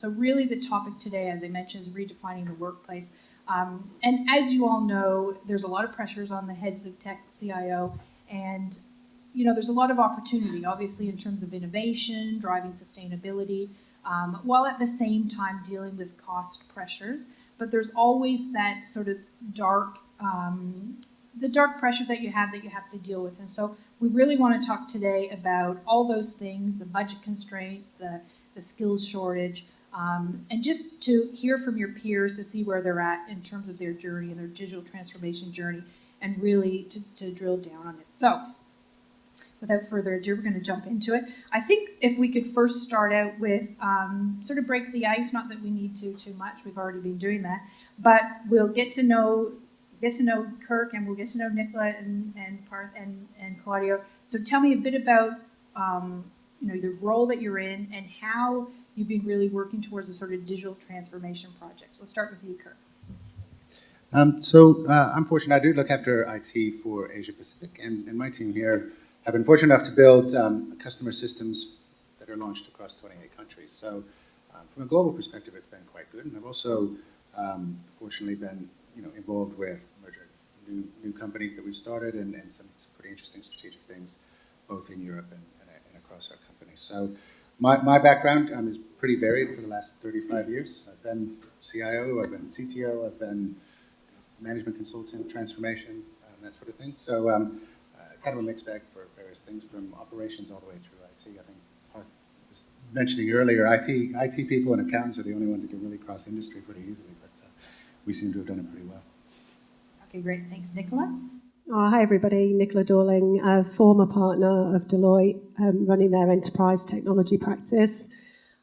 So really the topic today, as I mentioned, is redefining the workplace. And as you all know, there's a lot of pressures on the heads of tech CIO, and there's a lot of opportunity, obviously, in terms of innovation, driving sustainability, while at the same time dealing with cost pressures. But there's always that sort of dark pressure that you have to deal with. And so we really want to talk today about all those things, the budget constraints, the skills shortage, and just to hear from your peers to see where they're at in terms of their journey and their digital transformation journey, and really to drill down on it. So without further ado, we're going to jump into it. I think if we could first start out with sort of break the ice, not that we need to too much, we've already been doing that, but we'll get to know Kirk, and we'll get to know Nicola and Parth and Claudio. So tell me a bit about the role that you're in and how you've been really working towards a sort of digital transformation project. So let's start with you, Kirk. I'm fortunate. I do look after IT for Asia Pacific, and my team here have been fortunate enough to build customer systems that are launched across 28 countries. So from a global perspective, it's been quite good. And I've also fortunately been involved with merger new companies that we've started and some pretty interesting strategic things both in Europe and across our company. So my background is pretty varied for the last 35 years. I've been CIO, I've been CTO, I've been management consultant, transformation, that sort of thing. So kind of a mixed bag for various things from operations all the way through IT. I think I was mentioning earlier, IT people and accountants are the only ones that can really cross industry pretty easily, but we seem to have done it pretty well. Okay, great. Thanks, Nicola. Hi everybody, Nicola Dorling, a former partner of Deloitte, running their enterprise technology practice.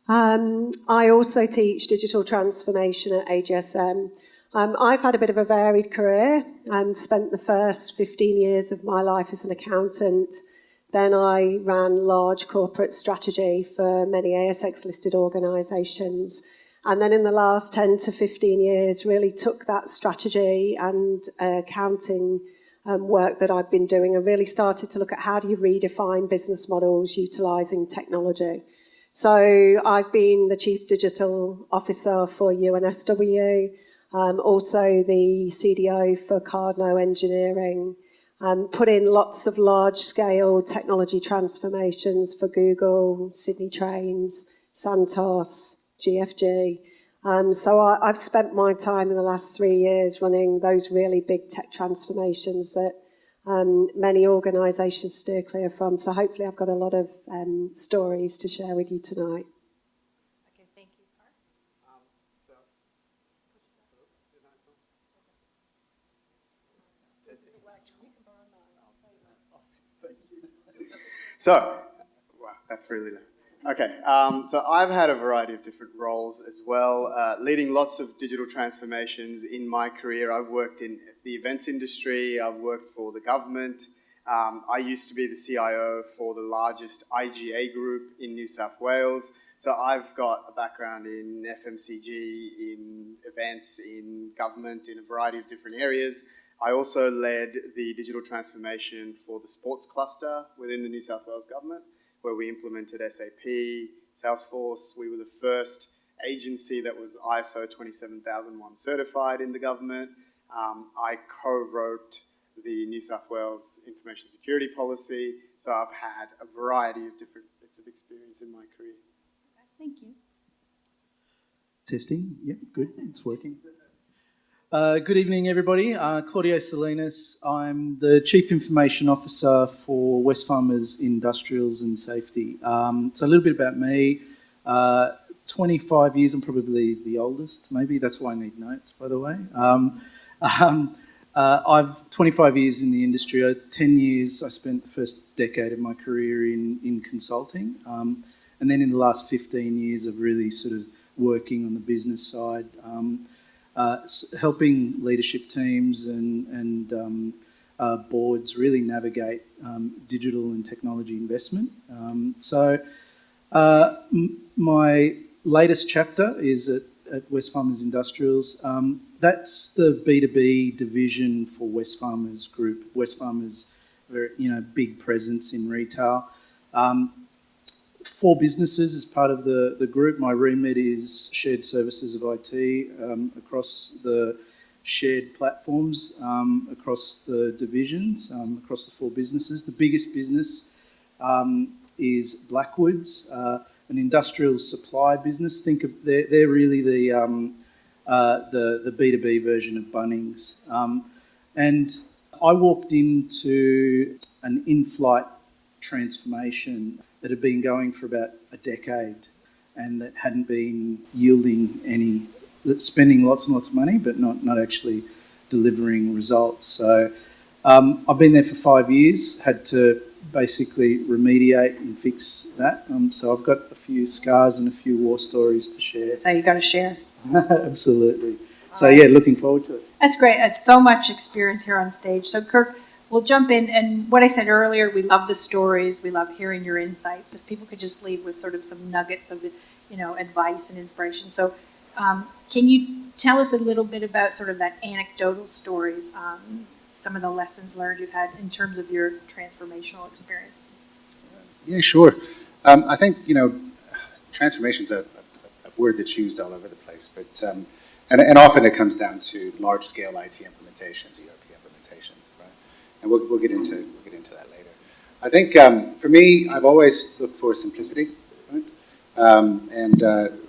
I also teach digital transformation at AGSM. I've had a bit of a varied career and spent the first 15 years of my life as an accountant. Then I ran large corporate strategy for many ASX-listed organisations. And then in the last 10 to 15 years, really took that strategy and accounting work that I've been doing and really started to look at how do you redefine business models utilising technology. So I've been the Chief Digital Officer for UNSW, also the CDO for Cardno Engineering, put in lots of large-scale technology transformations for Google, Sydney Trains, Santos, GFG. So I've spent my time in the last 3 years running those really big tech transformations that many organisations steer clear from. So hopefully I've got a lot of stories to share with you tonight. Okay, thank you, Parth. So, wow, that's really low. Okay, so I've had a variety of different roles as well, leading lots of digital transformations in my career. I've worked in the events industry, I've worked for the government. I used to be the CIO for the largest IGA group in New South Wales. So I've got a background in FMCG, in events, in government, in a variety of different areas. I also led the digital transformation for the sports cluster within the New South Wales government, where we implemented SAP, Salesforce. We were the first agency that was ISO 27001 certified in the government. I co-wrote the New South Wales Information Security Policy. So I've had a variety of different bits of experience in my career. Thank you. Testing. Yep, good. It's working. Good evening, everybody. Claudio Salinas. I'm the Chief Information Officer for Wesfarmers Industrials and Safety. So a little bit about me. 25 years, I'm probably the oldest, maybe. That's why I need notes, by the way. I've 25 years in the industry. 10 years, I spent the first decade of my career in consulting. And then in the last 15 years of really sort of working on the business side, helping leadership teams and boards really navigate digital and technology investment. My latest chapter is at Wesfarmers Industrials. That's the B2B division for Wesfarmers Group. Wesfarmers, very, big presence in retail. 4 businesses as part of the group. My remit is shared services of IT across the shared platforms, across the divisions, across the 4 businesses. The biggest business is Blackwoods, an industrial supply business. Think of they're really the B2B version of Bunnings. And I walked into an in-flight transformation that had been going for about a decade and that hadn't been yielding any, spending lots and lots of money but not actually delivering results. So I've been there for 5 years, had to basically remediate and fix that. So I've got a few scars and a few war stories to share. So you got to share. Absolutely. So yeah, looking forward to it. That's great. That's so much experience here on stage. So Kirk, we'll jump in. And what I said earlier, we love the stories. We love hearing your insights. If people could just leave with sort of some nuggets of, advice and inspiration. So can you tell us a little bit about sort of that anecdotal stories, some of the lessons learned you've had in terms of your transformational experience? Yeah, sure. I think, transformation's a word that's used all over the place, but and often it comes down to large-scale IT implementations, ERP implementations, right? And we'll get into that later. I think for me, I've always looked for simplicity, right?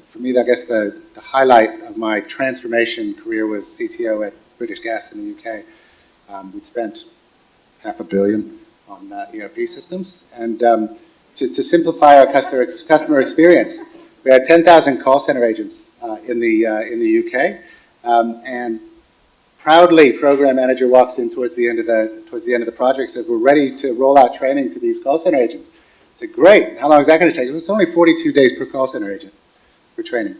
For me, I guess the highlight of my transformation career was CTO at British Gas in the UK. We'd spent $500 million on ERP systems, and to simplify our customer experience, we had 10,000 call center agents in the UK, and proudly, program manager walks in towards the end of the project, says, "We're ready to roll out training to these call center agents." I said, "Great. How long is that going to take?" It's only 42 days per call center agent for training.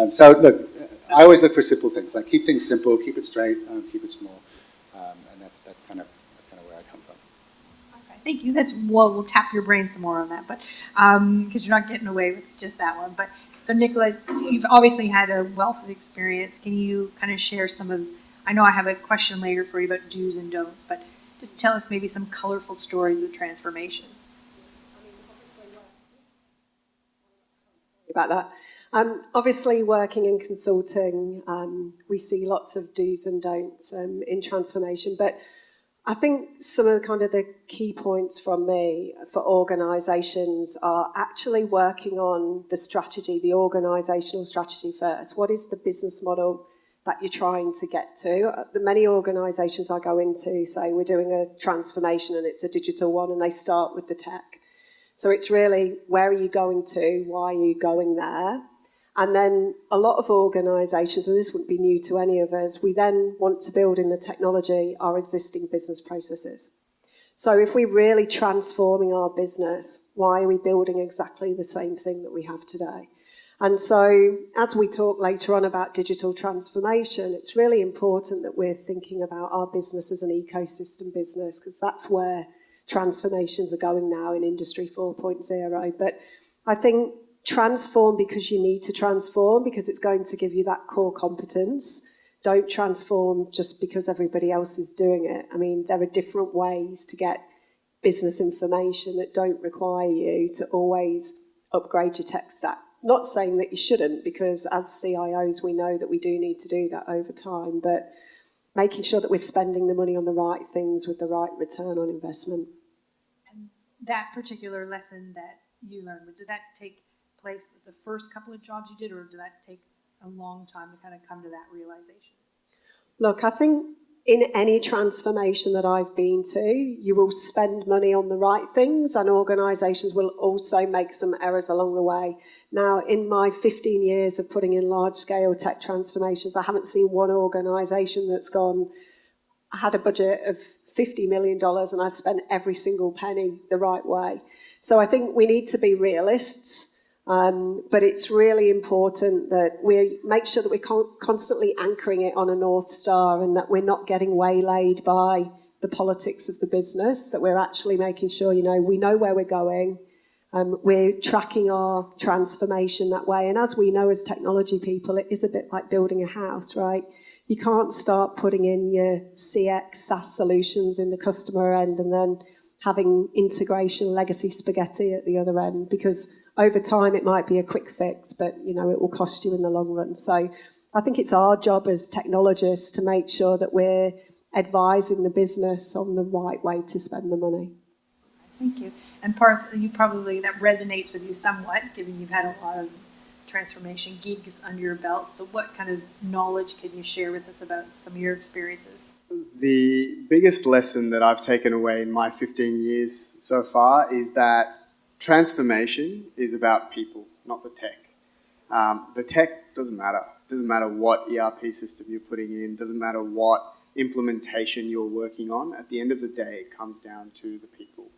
So look, I always look for simple things, like keep things simple, keep it straight, keep it small, and that's kind of where I come from. Okay, thank you. We'll tap your brain some more on that, but because you're not getting away with just that one. But so Nicola, you've obviously had a wealth of experience. Can you kind of share some of? I know I have a question later for you about do's and don'ts, but just tell us maybe some colorful stories of transformation. About that. Obviously, working in consulting, we see lots of do's and don'ts in transformation, but I think some of the key points from me for organisations are actually working on the strategy, the organisational strategy first. What is the business model that you're trying to get to? The many organisations I go into say we're doing a transformation and it's a digital one, and they start with the tech. So it's really, where are you going to? Why are you going there? And then a lot of organisations, and this wouldn't be new to any of us, we then want to build in the technology our existing business processes. So if we're really transforming our business, why are we building exactly the same thing that we have today? And so as we talk later on about digital transformation, it's really important that we're thinking about our business as an ecosystem business, because that's where transformations are going now in Industry 4.0. But I think transform because you need to transform, because it's going to give you that core competence. Don't transform just because everybody else is doing it. I mean, there are different ways to get business information that don't require you to always upgrade your tech stack. Not saying that you shouldn't, because as CIOs we know that we do need to do that over time, but making sure that we're spending the money on the right things with the right return on investment. And that particular lesson that you learned, did that take place the first couple of jobs you did, or did that take a long time to kind of come to that realization? Look, I think in any transformation that I've been to, you will spend money on the right things, and organisations will also make some errors along the way. Now, in my 15 years of putting in large-scale tech transformations, I haven't seen one organisation that's gone, I had a budget of $50 million and I spent every single penny the right way. So I think we need to be realists. But it's really important that we make sure that we're constantly anchoring it on a North Star, and that we're not getting waylaid by the politics of the business, that we're actually making sure, we know where we're going, we're tracking our transformation that way. And as we know as technology people, it is a bit like building a house, right? You can't start putting in your CX SaaS solutions in the customer end and then having integration legacy spaghetti at the other end, because over time it might be a quick fix, but it will cost you in the long run. So I think it's our job as technologists to make sure that we're advising the business on the right way to spend the money. Thank you. And that resonates with you somewhat, given you've had a lot of transformation gigs under your belt. So what kind of knowledge can you share with us about some of your experiences? The biggest lesson that I've taken away in my 15 years so far is that transformation is about people, not the tech. The tech doesn't matter. It doesn't matter what ERP system you're putting in. It doesn't matter what implementation you're working on. At the end of the day, it comes down to the people.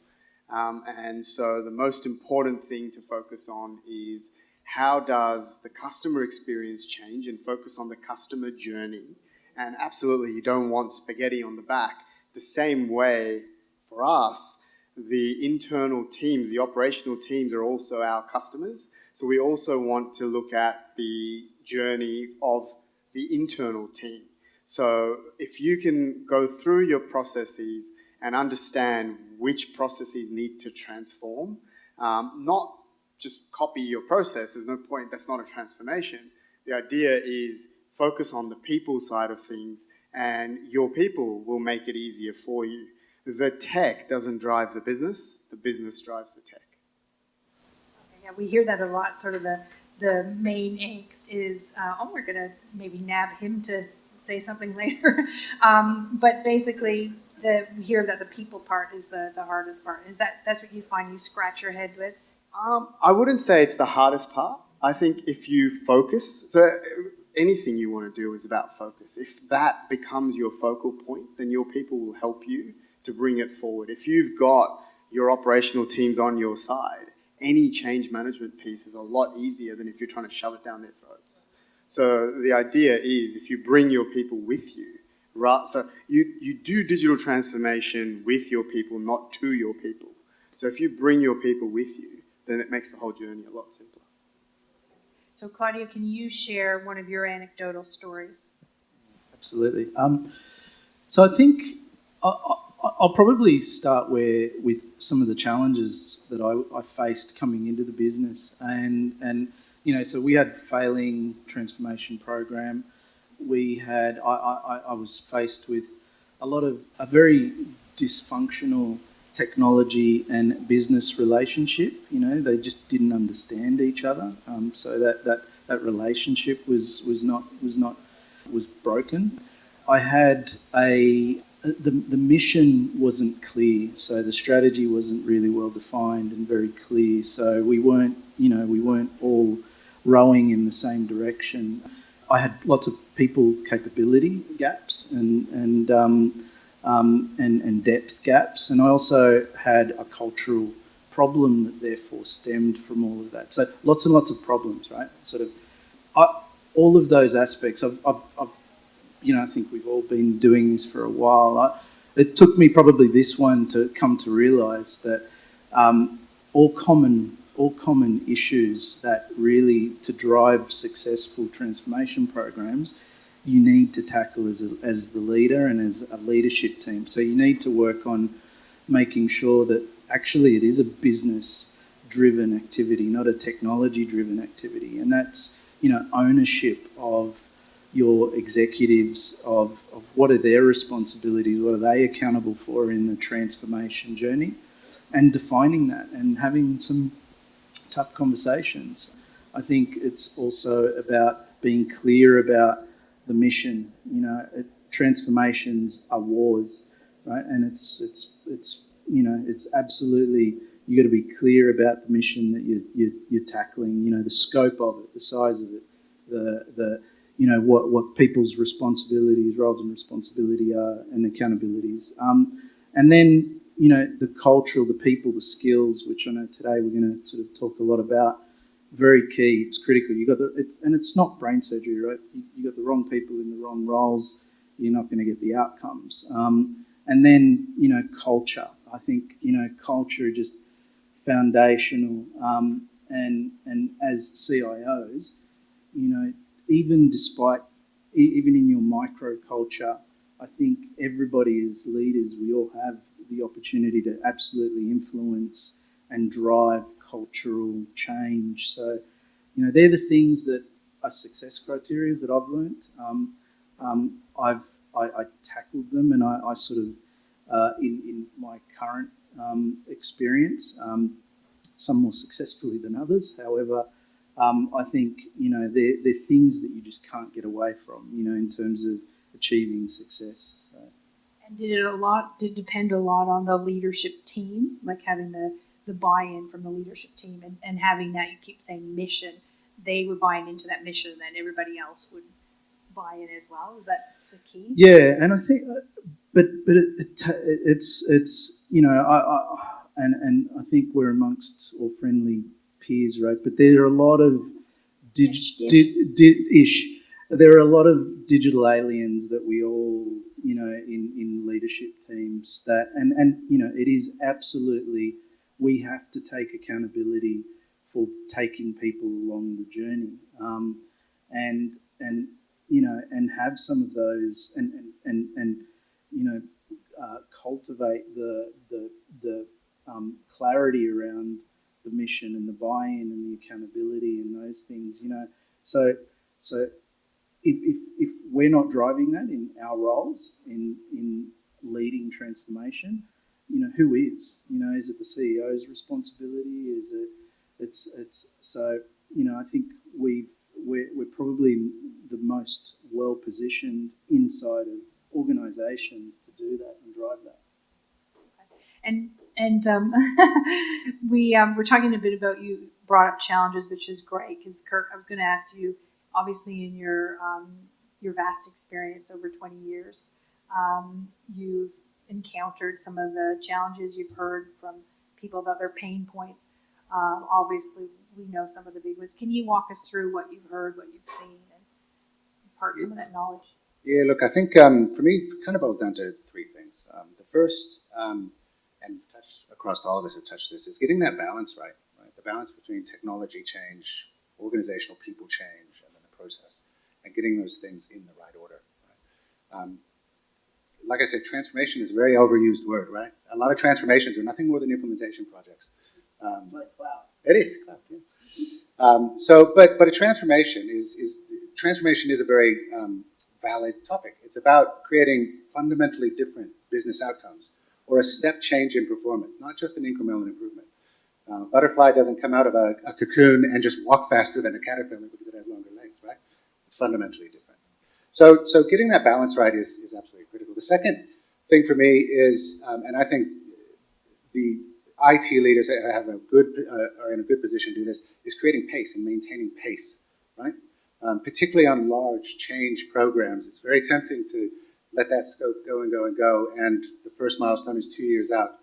And so the most important thing to focus on is how does the customer experience change, and focus on the customer journey. And absolutely, you don't want spaghetti on the back. The same way for us, the internal teams, the operational teams are also our customers. So we also want to look at the journey of the internal team. So if you can go through your processes and understand which processes need to transform, not just copy your process, there's no point, that's not a transformation. The idea is focus on the people side of things, and your people will make it easier for you. The tech doesn't drive the business drives the tech. Yeah, we hear that a lot. Sort of the main angst is, we're going to maybe nab him to say something later. But basically, we hear that the people part is the hardest part. That's what you find you scratch your head with? I wouldn't say it's the hardest part. I think if you focus, so anything you want to do is about focus. If that becomes your focal point, then your people will help you to bring it forward. If you've got your operational teams on your side, any change management piece is a lot easier than if you're trying to shove it down their throats. So the idea is, if you bring your people with you, right? So you do digital transformation with your people, not to your people. So if you bring your people with you, then it makes the whole journey a lot simpler. So Claudia, can you share one of your anecdotal stories? Absolutely. So I think I'll probably start with some of the challenges that I faced coming into the business, and so we had failing transformation program. I was faced with a very dysfunctional technology and business relationship. They just didn't understand each other. So that relationship was broken. I had the mission wasn't clear, so the strategy wasn't really well defined and very clear. So we weren't all rowing in the same direction. I had lots of people capability gaps and depth gaps, and I also had a cultural problem that therefore stemmed from all of that. So lots and lots of problems, right? All of those aspects. I think we've all been doing this for a while. It took me probably this one to come to realise that all common issues that really, to drive successful transformation programs, you need to tackle as the leader and as a leadership team. So you need to work on making sure that actually it is a business-driven activity, not a technology-driven activity. And that's, ownership of your executives, of what are their responsibilities, what are they accountable for in the transformation journey, and defining that and having some tough conversations. I think it's also about being clear about the mission. Transformations are wars, right? And it's absolutely, you got to be clear about the mission that you're tackling. The scope of it, the size of it, what people's responsibilities, roles and responsibility are, and accountabilities. And then the cultural, the people, the skills, which I know today we're going to sort of talk a lot about. Very key. It's critical. It's not brain surgery, right? You got the wrong people in the wrong roles, you're not going to get the outcomes. And then culture. I think culture is just foundational. And as CIOs, even in your micro culture, I think everybody as leaders, we all have the opportunity to absolutely influence and drive cultural change. So, they're the things that are success criteria that I've learnt. I tackled them, and I sort of, in my current experience, some more successfully than others. However, I think, they're things that you just can't get away from, in terms of achieving success. So. And did it depend a lot on the leadership team, like having the buy-in from the leadership team and having that, you keep saying mission, they were buying into that mission, and then everybody else would buy in as well? Is that the key? Yeah, and I think, but it's and I think we're amongst all friendly peers, right? But there are a lot of there are a lot of digital aliens that we all, in leadership teams that, and it is absolutely, we have to take accountability for taking people along the journey, and have some of those, and cultivate the clarity around the mission and the buy-in and the accountability and those things, So if we're not driving that in our roles in leading transformation, who is? Is it the CEO's responsibility? Is it? It's so. I think we're probably the most well positioned inside of organisations to do that and drive that. And we're talking a bit about, you brought up challenges, which is great, because Kirk, I was going to ask you, obviously in your vast experience over 20 years, you've encountered some of the challenges, you've heard from people about their pain points. Obviously, we know some of the big ones. Can you walk us through what you've heard, what you've seen, and impart some of that knowledge? Yeah, look, I think for me, it kind of boils down to three things. The first, and across all of us have touched this, is getting that balance right? The balance between technology change, organizational people change, and then the process, and getting those things in the right order. Right? Like I said, transformation is a very overused word, right? A lot of transformations are nothing more than implementation projects. Like cloud. It is cloud. Yeah. But a transformation is a very valid topic. It's about creating fundamentally different business outcomes, or a step change in performance, not just an incremental improvement. Butterfly doesn't come out of a cocoon and just walk faster than a caterpillar because it has longer legs, right? It's fundamentally different. So getting that balance right is absolutely critical. The second thing for me is, and I think the IT leaders are in a good position to do this, is creating pace and maintaining pace, right? Particularly on large change programs. It's very tempting to let that scope go and go and go, and the first milestone is 2 years out.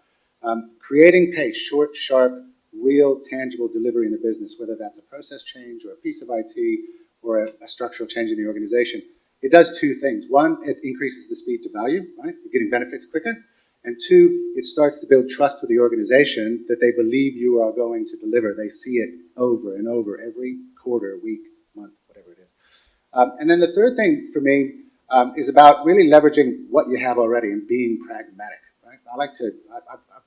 Creating pace, short, sharp, real, tangible delivery in the business, whether that's a process change or a piece of IT or a structural change in the organization, it does two things. One, it increases the speed to value, right? You're getting benefits quicker. And two, it starts to build trust with the organization that they believe you are going to deliver. They see it over and over every quarter, week, month, whatever it is. And then the third thing for me is about really leveraging what you have already and being pragmatic, right? I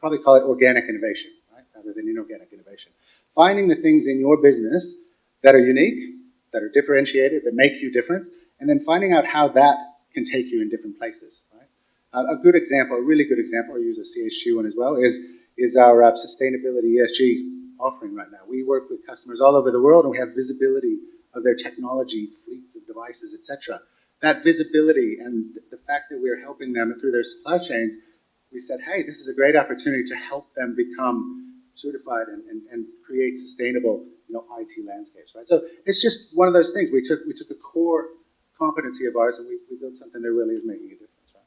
probably call it organic innovation, right? Rather than inorganic innovation. Finding the things in your business that are unique, that are differentiated, that make you different, and then finding out how that can take you in different places, right? A good example, a really good example, I use a CHG one as well, is our sustainability ESG offering right now. We work with customers all over the world, and we have visibility of their technology, fleets of devices, etc. That visibility and the fact that we're helping them through their supply chains, we said, hey, this is a great opportunity to help them become certified and create sustainable, IT landscapes, right? So it's just one of those things. We took a core competency of ours and we built something that really is making a difference, right?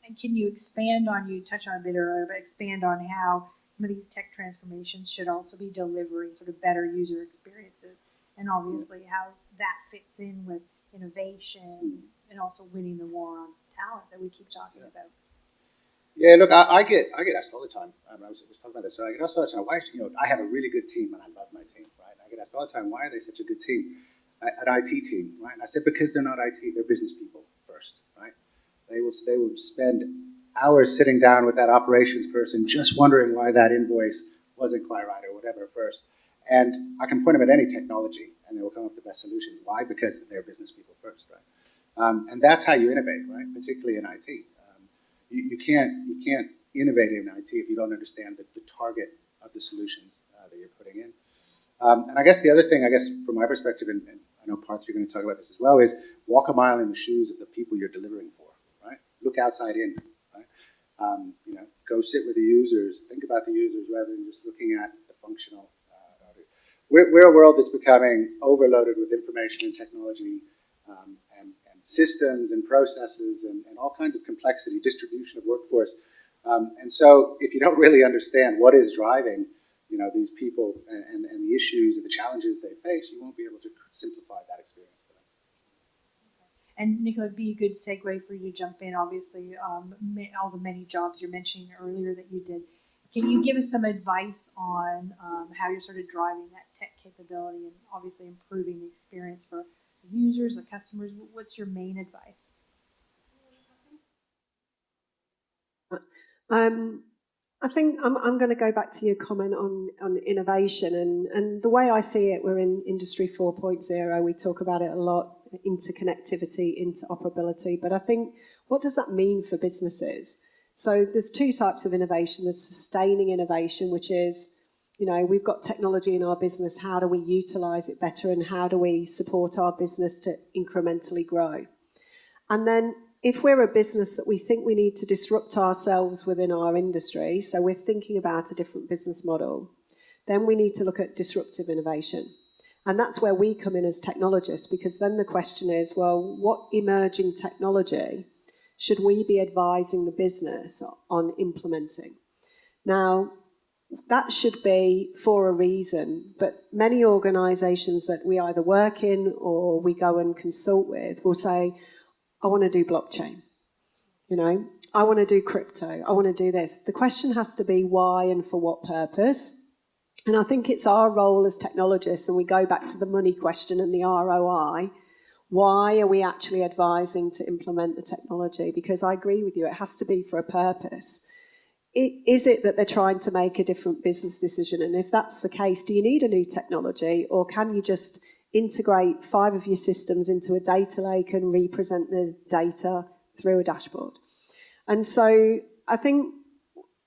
And can you expand on, you touched on it a bit earlier, but expand on how some of these tech transformations should also be delivering sort of better user experiences, and obviously how that fits in with innovation and also winning the war on talent that we keep talking about. Yeah, look, I get asked all the time. I was talking about this. So I get asked all the time, why? I have a really good team, and I love my team, right? I get asked all the time, why are they such a good team, an IT team, right? And I said, because they're not IT, they're business people first, right? They will spend hours sitting down with that operations person, just wondering why that invoice wasn't quite right or whatever first. And I can point them at any technology, and they will come up with the best solutions. Why? Because they're business people first, right? And that's how you innovate, right? Particularly in IT. You can't innovate in IT if you don't understand the target of the solutions that you're putting in. And I guess the other thing, from my perspective, and I know Parth, you're going to talk about this as well, is walk a mile in the shoes of the people you're delivering for, right? Look outside in, right? Go sit with the users, think about the users rather than just looking at the functional. We're a world that's becoming overloaded with information and technology and systems and processes and all kinds of complexity, distribution of workforce. And so if you don't really understand what is driving these people and the issues and the challenges they face, you won't be able to simplify that experience for them. And Nicola, it'd be a good segue for you to jump in. Obviously, all the many jobs you're mentioning earlier that you did. Can you give us some advice on how you're sort of driving that tech capability and obviously improving the experience for the users, the customers? What's your main advice? I think I'm going to go back to your comment on innovation. And the way I see it, we're in Industry 4.0. We talk about it a lot, interconnectivity, interoperability. But I think, what does that mean for businesses? So there's two types of innovation. There's sustaining innovation, which is, we've got technology in our business. How do we utilize it better? And how do we support our business to incrementally grow? And then if we're a business that we think we need to disrupt ourselves within our industry, so we're thinking about a different business model, then we need to look at disruptive innovation. And that's where we come in as technologists, because then the question is, well, what emerging technology should we be advising the business on implementing? Now, that should be for a reason, but many organisations that we either work in or we go and consult with will say, I want to do blockchain, I want to do crypto, I want to do this. The question has to be why and for what purpose. And I think it's our role as technologists, and we go back to the money question and the ROI, why are we actually advising to implement the technology? Because I agree with you, it has to be for a purpose. Is it that they're trying to make a different business decision? And if that's the case, do you need a new technology, or can you just integrate 5 of your systems into a data lake and represent the data through a dashboard? And so I think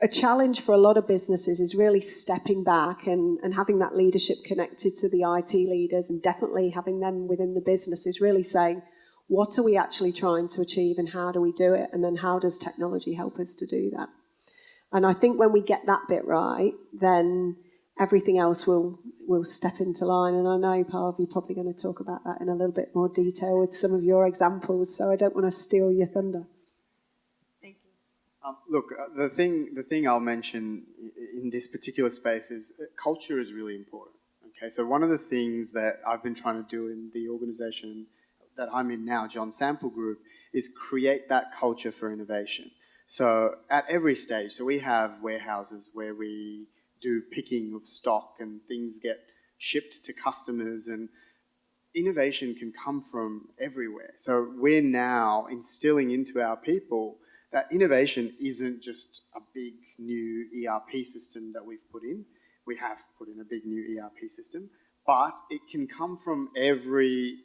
a challenge for a lot of businesses is really stepping back and having that leadership connected to the IT leaders, and definitely having them within the business is really saying, what are we actually trying to achieve and how do we do it? And then how does technology help us to do that? And I think when we get that bit right, then everything else will step into line. And I know, Parv, you're probably going to talk about that in a little bit more detail with some of your examples, so I don't want to steal your thunder. Thank you. Look, the thing I'll mention in this particular space is culture is really important. Okay, so one of the things that I've been trying to do in the organisation that I'm in now, John Sample Group, is create that culture for innovation. So at every stage, so we have warehouses where we do picking of stock and things get shipped to customers, and innovation can come from everywhere. So we're now instilling into our people that innovation isn't just a big new ERP system that we've put in. We have put in a big new ERP system, but it can come from every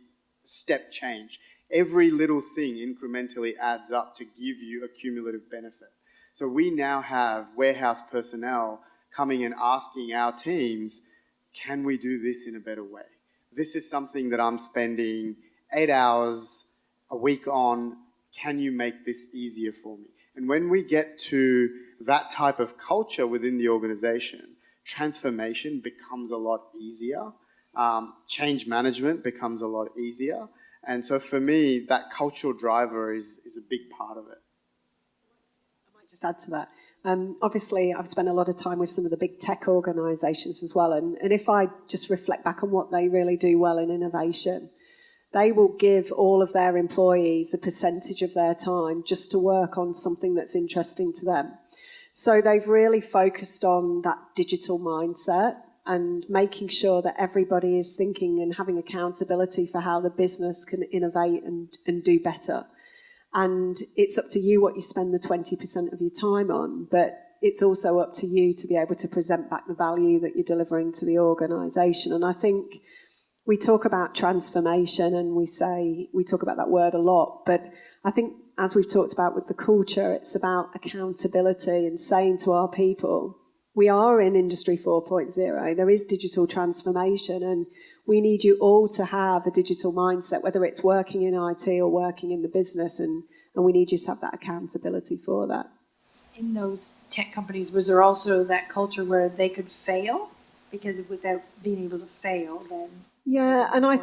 step change. Every little thing incrementally adds up to give you a cumulative benefit. So we now have warehouse personnel coming and asking our teams, can we do this in a better way? This is something that I'm spending 8 hours a week on. Can you make this easier for me? And when we get to that type of culture within the organization, transformation becomes a lot easier. Change management becomes a lot easier. And so for me, that cultural driver is a big part of it. I might just add to that. Obviously, I've spent a lot of time with some of the big tech organisations as well. And if I just reflect back on what they really do well in innovation, they will give all of their employees a percentage of their time just to work on something that's interesting to them. So they've really focused on that digital mindset and making sure that everybody is thinking and having accountability for how the business can innovate and do better. And it's up to you what you spend the 20% of your time on, but it's also up to you to be able to present back the value that you're delivering to the organisation. And I think we talk about transformation and we talk about that word a lot, but I think as we've talked about with the culture, it's about accountability and saying to our people, we are in Industry 4.0, there is digital transformation, and we need you all to have a digital mindset, whether it's working in IT or working in the business, and we need you to have that accountability for that. In those tech companies, was there also that culture where they could fail? Because without being able to fail, then... Yeah, and I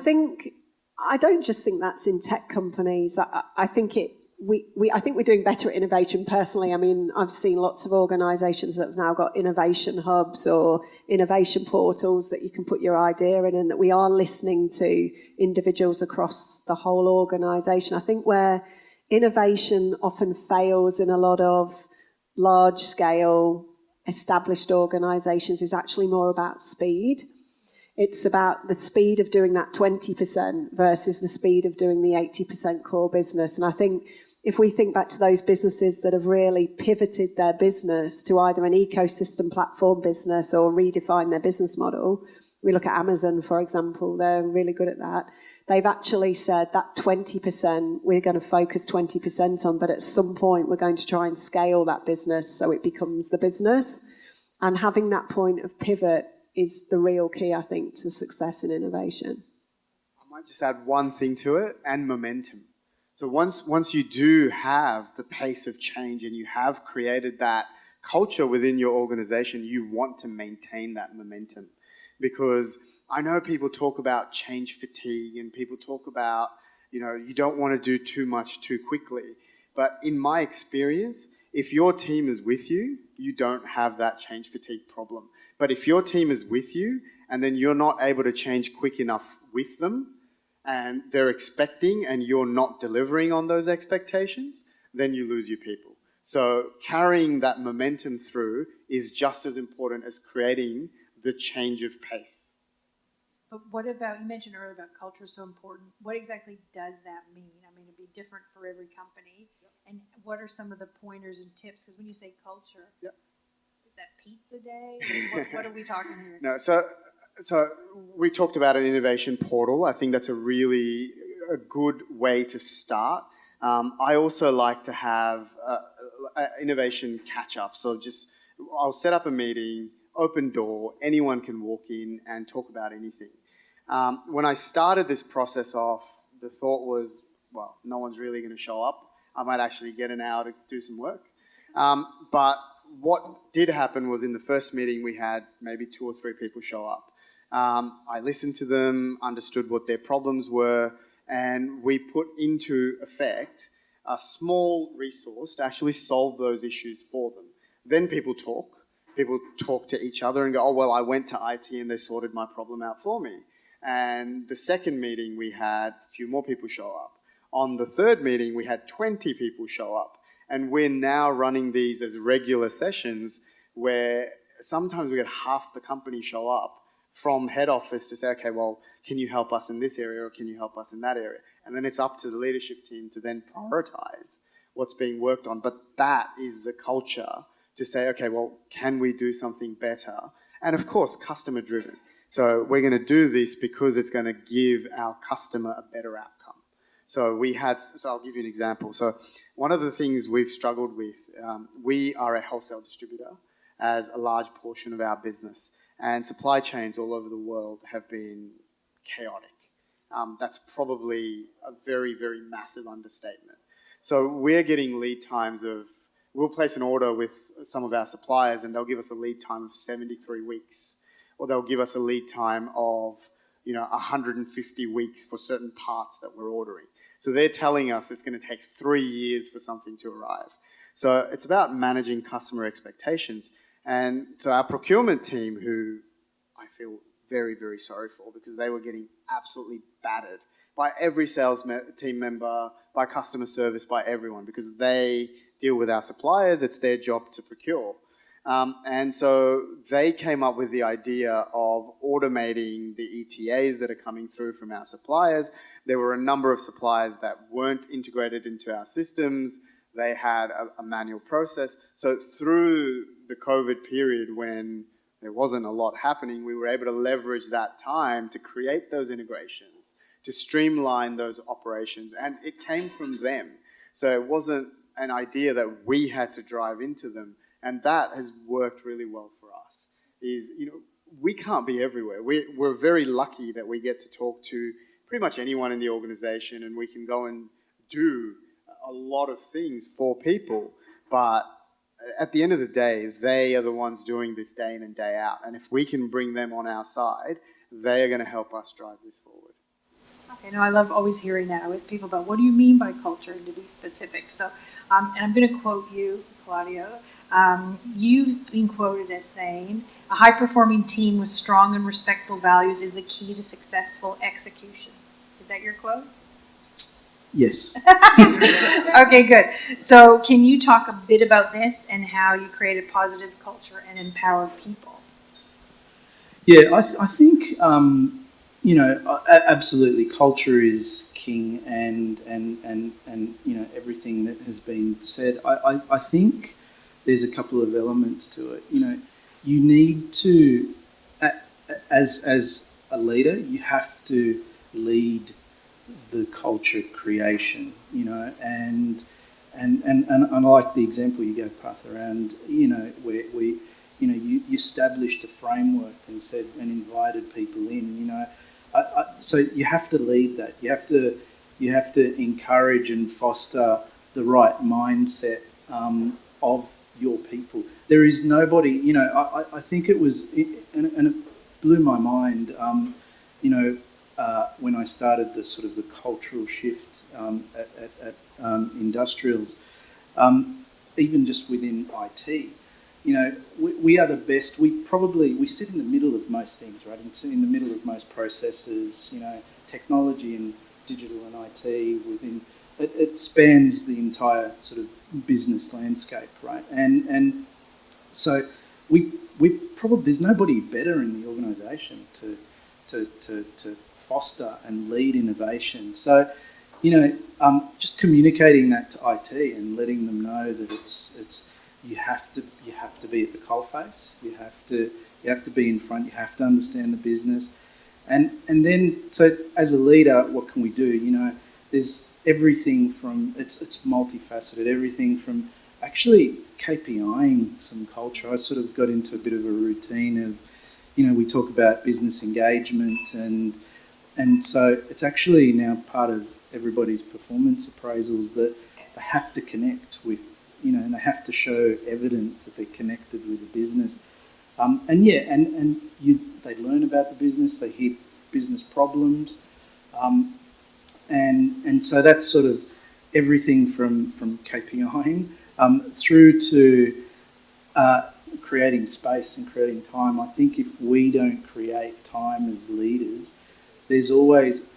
don't just think that's in tech companies. I think I think we're doing better at innovation personally. I mean, I've seen lots of organisations that have now got innovation hubs or innovation portals that you can put your idea in, and that we are listening to individuals across the whole organisation. I think where innovation often fails in a lot of large-scale established organisations is actually more about speed. It's about the speed of doing that 20% versus the speed of doing the 80% core business. And I think if we think back to those businesses that have really pivoted their business to either an ecosystem platform business or redefine their business model, we look at Amazon, for example, they're really good at that. They've actually said that 20% we're going to focus 20% on, but at some point we're going to try and scale that business so it becomes the business. And having that point of pivot is the real key, I think, to success in innovation. I might just add one thing to it, and momentum. So once you do have the pace of change and you have created that culture within your organization, you want to maintain that momentum. Because I know people talk about change fatigue and people talk about, you don't want to do too much too quickly. But in my experience, if your team is with you, you don't have that change fatigue problem. But if your team is with you and then you're not able to change quick enough with them, and they're expecting and you're not delivering on those expectations, then you lose your people. So carrying that momentum through is just as important as creating the change of pace. But what about, you mentioned earlier about culture is so important. What exactly does that mean? I mean, it'd be different for every company. Yep. And what are some of the pointers and tips? Because when you say culture, yep, is that pizza day? What are we talking here? No, so we talked about an innovation portal. I think that's a good way to start. I also like to have innovation catch-up. So I'll set up a meeting, open door, anyone can walk in and talk about anything. When I started this process off, the thought was, well, no one's really going to show up. I might actually get an hour to do some work. But what did happen was in the first meeting we had maybe 2 or 3 people show up. I listened to them, understood what their problems were, and we put into effect a small resource to actually solve those issues for them. Then people talk to each other and go, oh, well, I went to IT and they sorted my problem out for me. And the second meeting we had a few more people show up. On the third meeting, we had 20 people show up. And we're now running these as regular sessions where sometimes we get half the company show up from head office to say, okay, well, can you help us in this area or can you help us in that area? And then it's up to the leadership team to then prioritize what's being worked on. But that is the culture to say, okay, well, can we do something better? And of course, customer driven. So we're going to do this because it's going to give our customer a better outcome. So I'll give you an example. So one of the things we've struggled with, we are a wholesale distributor as a large portion of our business, and supply chains all over the world have been chaotic. That's probably a very, very massive understatement. So we're getting lead times we'll place an order with some of our suppliers and they'll give us a lead time of 73 weeks. Or they'll give us a lead time of 150 weeks for certain parts that we're ordering. So they're telling us it's going to take 3 years for something to arrive. So it's about managing customer expectations. And so our procurement team, who I feel very, very sorry for, because they were getting absolutely battered by every sales team member, by customer service, by everyone, because they deal with our suppliers. It's their job to procure. And so they came up with the idea of automating the ETAs that are coming through from our suppliers. There were a number of suppliers that weren't integrated into our systems. They had a manual process. So through the COVID period when there wasn't a lot happening, we were able to leverage that time to create those integrations, to streamline those operations, and it came from them. So it wasn't an idea that we had to drive into them, and that has worked really well for us. We can't be everywhere. We're very lucky that we get to talk to pretty much anyone in the organization, and we can go and do a lot of things for people, but at the end of the day, they are the ones doing this day in and day out. And if we can bring them on our side, they are going to help us drive this forward. Okay, no, I love always hearing that. I always people about what do you mean by culture and to be specific. So, and I'm going to quote you, Claudio. You've been quoted as saying, a high-performing team with strong and respectful values is the key to successful execution. Is that your quote? Yes. Okay, good. So can you talk a bit about this and how you created positive culture and empowered people? Yeah, I think, absolutely culture is king and everything that has been said. I think there's a couple of elements to it. You need to, as a leader, you have to lead the culture creation, and I like the example you gave, Path, around, where you established a framework and said and invited people in, so you have to lead that. You have to encourage and foster the right mindset of your people. There is nobody, I think it was, and it blew my mind, when I started the cultural shift at industrials, even just within IT, we are the best. We sit in the middle of most things, right? And sit in the middle of most processes. Technology and digital and IT within it spans the entire sort of business landscape, right? And so we probably there's nobody better in the organisation to foster and lead innovation. So, just communicating that to IT and letting them know that it's you have to be at the coalface. You have to be in front. You have to understand the business, and then so as a leader, what can we do? There's everything from it's multifaceted. Everything from actually KPIing some culture. I sort of got into a bit of a routine of, we talk about business engagement and so it's actually now part of everybody's performance appraisals that they have to connect with, and they have to show evidence that they're connected with the business. They learn about the business, they hear business problems, and so that's sort of everything from KPIing through to creating space and creating time. I think if we don't create time as leaders, there's always,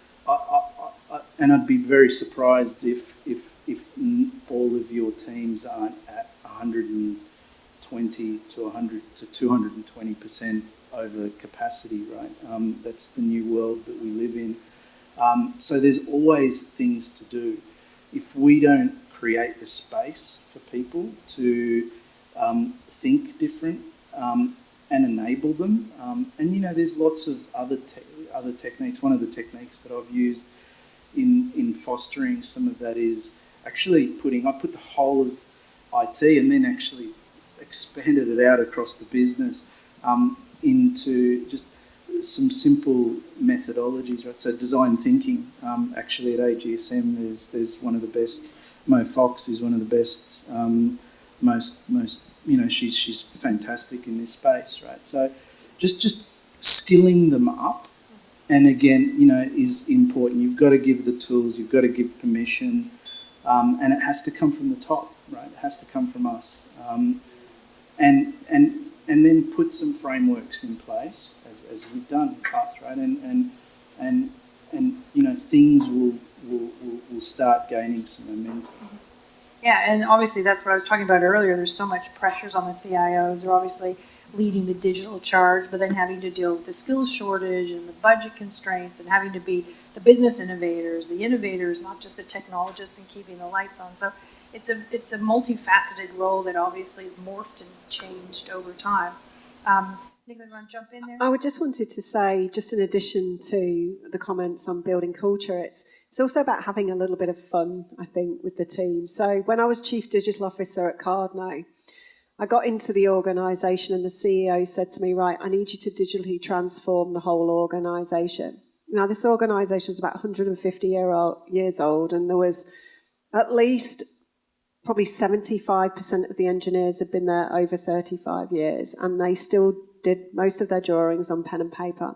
and I'd be very surprised if all of your teams aren't at 120 to 100 to 220% over capacity, right? That's the new world that we live in. So there's always things to do. If we don't create the space for people to think different and enable them, there's lots of other techniques. One of the techniques that I've used in fostering some of that is actually I put the whole of IT and then actually expanded it out across the business into just some simple methodologies, right? So design thinking. Actually, at AGSM, there's one of the best. Mo Fox is one of the best. Most she's fantastic in this space, right? So just skilling them up, and again, is important. You've got to give the tools. You've got to give permission, and it has to come from the top, right? It has to come from us, and then put some frameworks in place as we've done, Path, right? And things will start gaining some momentum. Yeah, and obviously that's what I was talking about earlier. There's so much pressures on the CIOs. They're obviously leading the digital charge, but then having to deal with the skills shortage and the budget constraints and having to be the business innovators, not just the technologists and keeping the lights on. So it's a multifaceted role that obviously has morphed and changed over time. Nicola, you want to jump in there? I just wanted to say, just in addition to the comments on building culture, it's also about having a little bit of fun, I think, with the team. So when I was Chief Digital Officer at Cardno, I got into the organisation and the CEO said to me, right, I need you to digitally transform the whole organisation. Now, this organisation was about 150 years old, and there was at least probably 75% of the engineers had been there over 35 years, and they still did most of their drawings on pen and paper.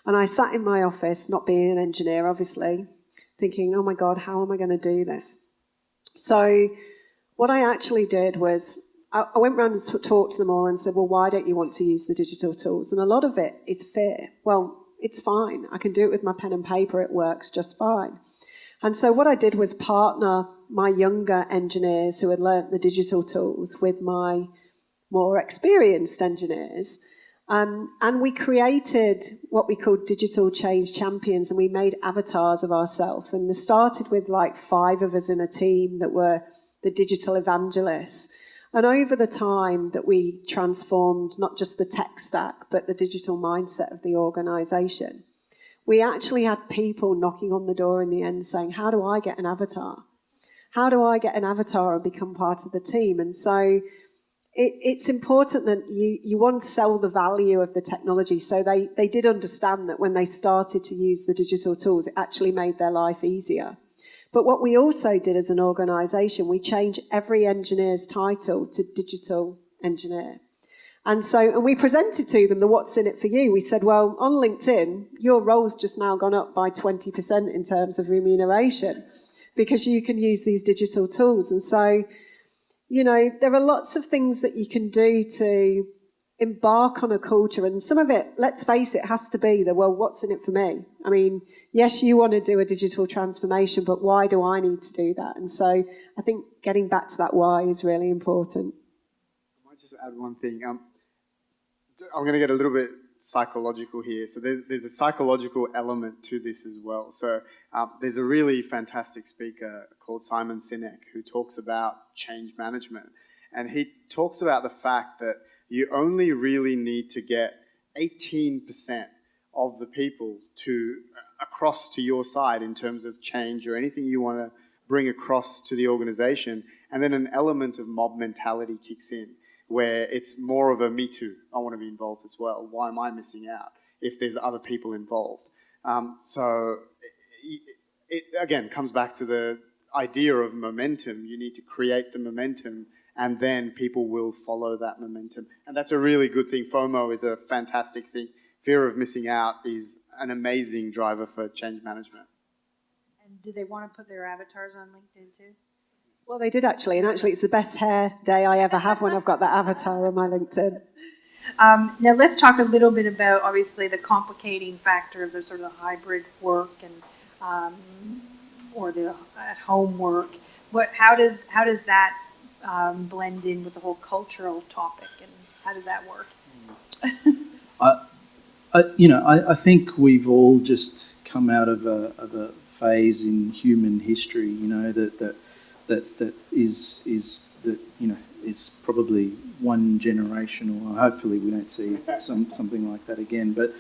And I sat in my office, not being an engineer, obviously, thinking, oh my God, how am I going to do this? So what I actually did was I went around and talked to them all and said, well, why don't you want to use the digital tools? And a lot of it is fear. Well, it's fine. I can do it with my pen and paper. It works just fine. And so what I did was partner my younger engineers who had learnt the digital tools with my more experienced engineers. And we created what we called digital change champions, and we made avatars of ourselves. And it started with like 5 of us in a team that were the digital evangelists. And over the time that we transformed not just the tech stack, but the digital mindset of the organisation, we actually had people knocking on the door in the end saying, how do I get an avatar? How do I get an avatar and become part of the team? And so it's important that you want to sell the value of the technology. So they did understand that when they started to use the digital tools, it actually made their life easier. But what we also did as an organisation, we changed every engineer's title to digital engineer. And we presented to them the what's in it for you. We said, well, on LinkedIn, your role's just now gone up by 20% in terms of remuneration because you can use these digital tools. And so, you know, there are lots of things that you can do to embark on a culture. And some of it, let's face it, has to be well, what's in it for me? I mean, yes, you want to do a digital transformation, but why do I need to do that? And so I think getting back to that why is really important. I might just add one thing. I'm going to get a little bit psychological here. So there's a psychological element to this as well. So there's a really fantastic speaker called Simon Sinek who talks about change management. And he talks about the fact that you only really need to get 18% of the people across to your side in terms of change or anything you want to bring across to the organization. And then an element of mob mentality kicks in, where it's more of a me too, I want to be involved as well. Why am I missing out if there's other people involved? So it again comes back to the idea of momentum. You need to create the momentum and then people will follow that momentum. And that's a really good thing. FOMO is a fantastic thing. Fear of missing out is an amazing driver for change management. And do they want to put their avatars on LinkedIn too? Well, they did actually, and actually it's the best hair day I ever have when I've got that avatar on my LinkedIn. Now let's talk a little bit about obviously the complicating factor of the sort of hybrid work and or the at-home work. How does that blend in with the whole cultural topic, and how does that work? I think we've all just come out of a phase in human history, you know, that is probably one generation, or hopefully we don't see something like that again. But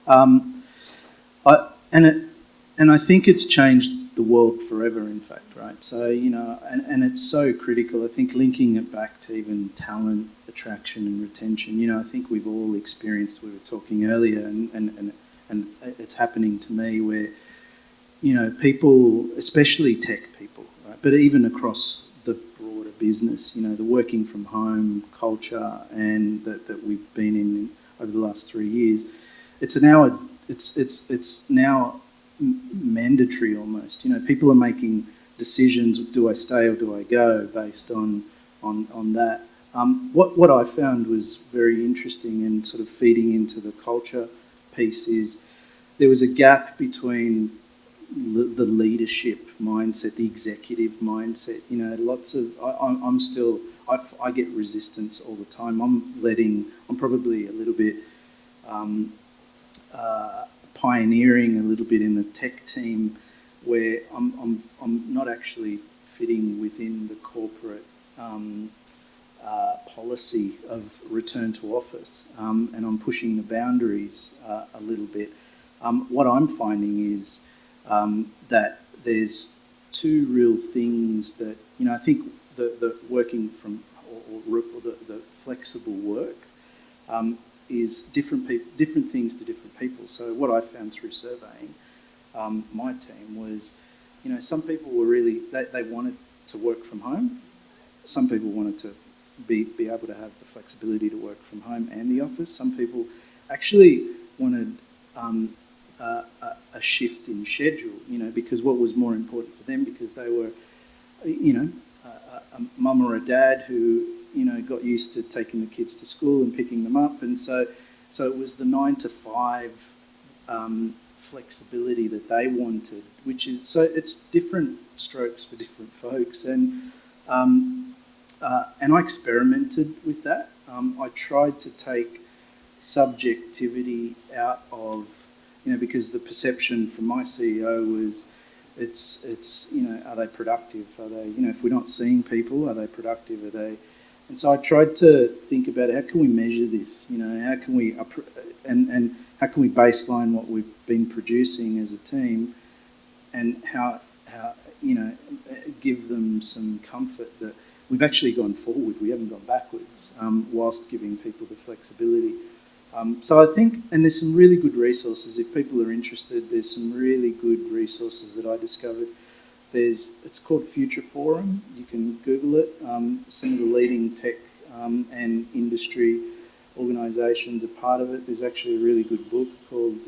I think it's changed the world forever, in fact, right? So, you know, and it's so critical. I think linking it back to even talent, attraction and retention, you know, I think we've all experienced, we were talking earlier, and it's happening to me where, you know, people, especially tech people, right, but even across the broader business, you know, the working from home culture and that we've been in over the last 3 years, it's now mandatory almost. You know, people are making decisions: do I stay or do I go, based on that. What I found was very interesting and sort of feeding into the culture piece is there was a gap between the leadership mindset, the executive mindset. You know, lots of I'm still I get resistance all the time. I'm probably a little bit pioneering a little bit in the tech team, where I'm not actually fitting within the corporate policy of return to office, and I'm pushing the boundaries a little bit. What I'm finding is that there's two real things that, you know, I think the working from or the flexible work is different things to different people. So what I found through surveying my team was, you know, some people were really, they wanted to work from home. Some people wanted to be able to have the flexibility to work from home and the office. Some people actually wanted a shift in schedule, you know, because what was more important for them, because they were, you know, a mum or a dad who, you know, got used to taking the kids to school and picking them up, and so it was the 9 to 5 flexibility that they wanted, which is, so it's different strokes for different folks, and I experimented with that. I tried to take subjectivity out of, you know, because the perception from my CEO was, it's you know, are they productive? Are they, you know, if we're not seeing people, are they productive? Are they? And so I tried to think about how can we measure this? You know, how can we and how can we baseline what we've been producing as a team, and how you know, give them some comfort that we've actually gone forward. We haven't gone backwards, whilst giving people the flexibility. So I think, and there's some really good resources. If people are interested, there's some really good resources that I discovered. It's called Future Forum. You can Google it. Some of the leading tech and industry organisations are part of it. There's actually a really good book called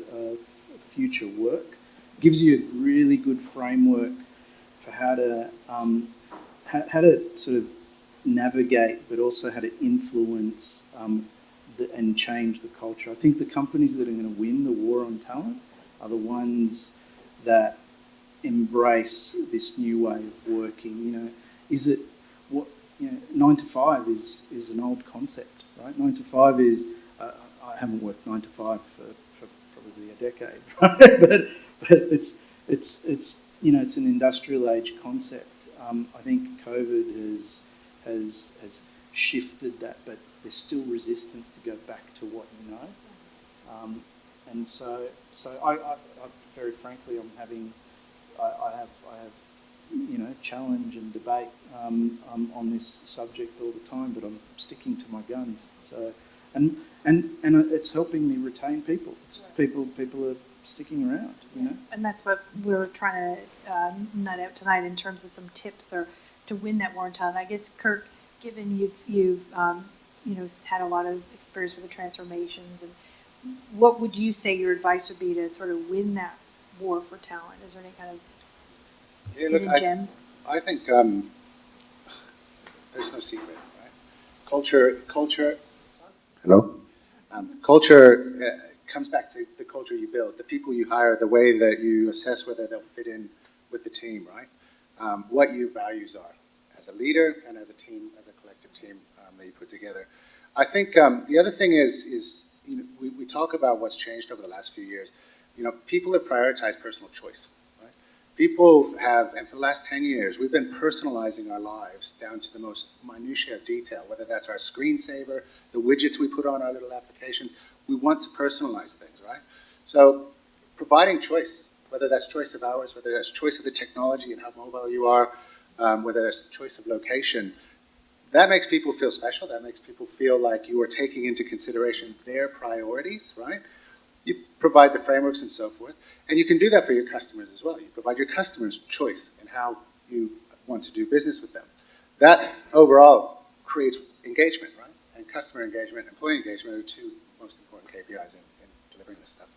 Future Work. It gives you a really good framework for how to sort of navigate, but also how to influence and change the culture. I think the companies that are going to win the war on talent are the ones that embrace this new way of working. You know, is it what, you know, 9 to 5 is an old concept, right? 9 to 5 is I haven't worked 9 to 5 for probably a decade, right? but it's you know, it's an industrial age concept. I think COVID has shifted that, but there's still resistance to go back to what you know. And so I very frankly, I have you know, challenge and debate on this subject all the time, but I'm sticking to my guns. So and it's helping me retain people. It's people are sticking around, you know. And that's what we're trying to nut out tonight in terms of some tips or to win that war on talent. I guess, Kirk, given you've you know, had a lot of experience with the transformations, and what would you say your advice would be to sort of win that war for talent? Is there any kind of hidden gems? I think there's no secret, right? Culture. Hello. Culture comes back to the culture you build, the people you hire, the way that you assess whether they'll fit in with the team, right? What your values are as a leader and as a team, as a collective team that you put together. I think the other thing is you know, we talk about what's changed over the last few years. You know, people have prioritized personal choice, right? People have, and for the last 10 years, we've been personalizing our lives down to the most minutiae of detail, whether that's our screensaver, the widgets we put on our little applications. We want to personalize things, right? So providing choice, whether that's choice of hours, whether that's choice of the technology and how mobile you are, whether that's choice of location, that makes people feel special. That makes people feel like you are taking into consideration their priorities, right? You provide the frameworks and so forth. And you can do that for your customers as well. You provide your customers choice in how you want to do business with them. That overall creates engagement, right? And customer engagement, employee engagement are the two most important KPIs in delivering this stuff.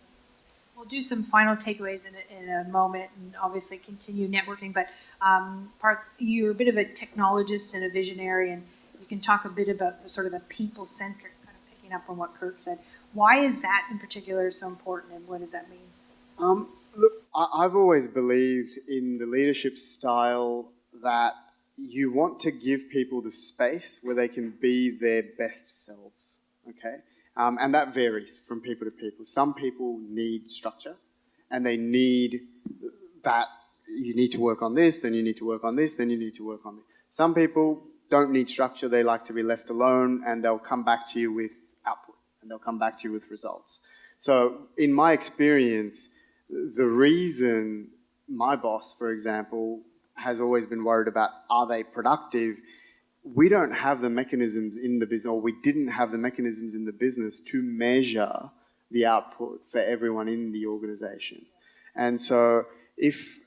We'll do some final takeaways in a moment, and obviously continue networking. But you're a bit of a technologist and a visionary, and you can talk a bit about the sort of the people-centric, kind of picking up on what Kirk said. Why is that in particular so important, and what does that mean? Look, I've always believed in the leadership style that you want to give people the space where they can be their best selves, okay? And that varies from people to people. Some people need structure and they need that you need to work on this, then you need to work on this, then you need to work on this. Some people don't need structure, they like to be left alone and they'll come back to you with output and they'll come back to you with results. So in my experience, the reason my boss, for example, has always been worried about are they productive, we don't have the mechanisms in the business, or we didn't have the mechanisms in the business to measure the output for everyone in the organization. And so if